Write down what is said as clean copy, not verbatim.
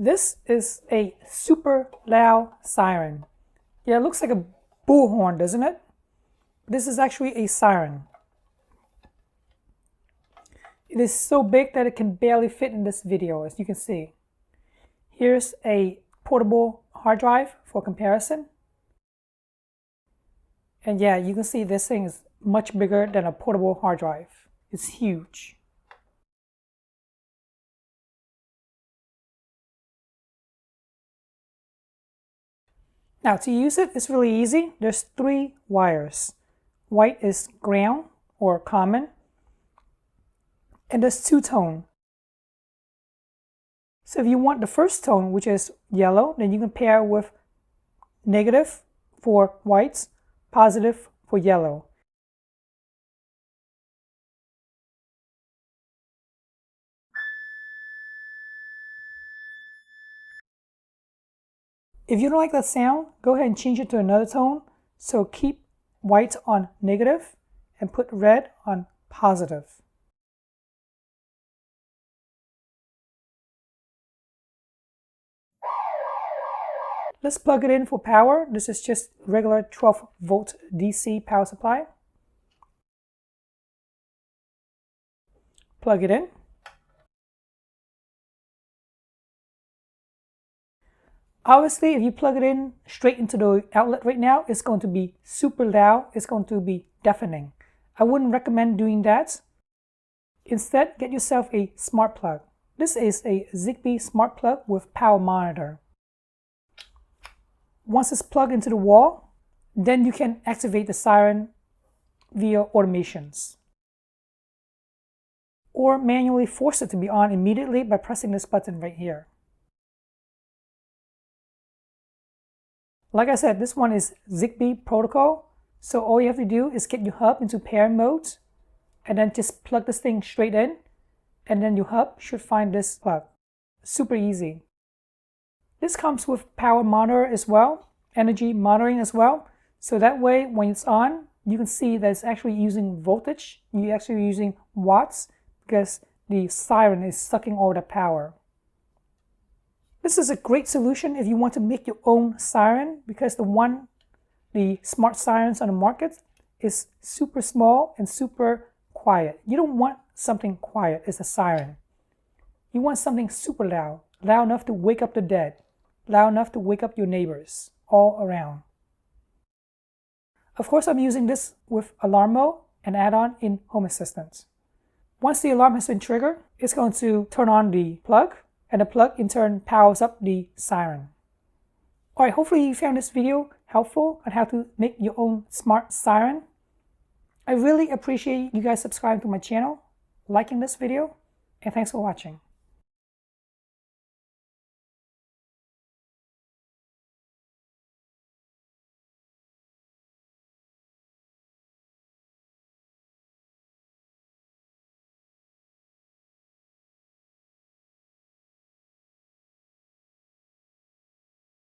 This is a super loud siren. Yeah, it looks like a bullhorn, doesn't it? This is actually a siren. It is so big that it can barely fit in this video, as you can see. Here's a portable hard drive for comparison. And yeah, you can see this thing is much bigger than a portable hard drive. It's huge. Now to use it, it's really easy. There's 3 wires. White is ground or common. And there's 2 tone. So if you want the first tone, which is yellow, then you can pair with negative for whites, positive for yellow. If you don't like that sound, go ahead and change it to another tone. So keep white on negative and put red on positive. Let's plug it in for power. This is just regular 12 volt DC power supply. Plug it in. Obviously, if you plug it in straight into the outlet right now, it's going to be super loud. It's going to be deafening. I wouldn't recommend doing that. Instead, get yourself a smart plug. This is a Zigbee smart plug with power monitor. Once it's plugged into the wall, then you can activate the siren via automations. Or manually force it to be on immediately by pressing this button right here. Like I said, this one is Zigbee protocol. So all you have to do is get your hub into pair mode and then just plug this thing straight in. And then your hub should find this plug. Super easy. This comes with power monitor as well, energy monitoring as well. So that way, when it's on, you can see that it's actually using voltage. You're actually using watts because the siren is sucking all the power. This is a great solution if you want to make your own siren because the smart sirens on the market is super small and super quiet. You don't want something quiet as a siren. You want something super loud, loud enough to wake up the dead, loud enough to wake up your neighbors all around. Of course, I'm using this with alarm mode, an add-on in Home Assistant. Once the alarm has been triggered, it's going to turn on the plug, and the plug in turn powers up the siren. Alright, hopefully you found this video helpful on how to make your own smart siren. I really appreciate you guys subscribing to my channel, liking this video, and thanks for watching.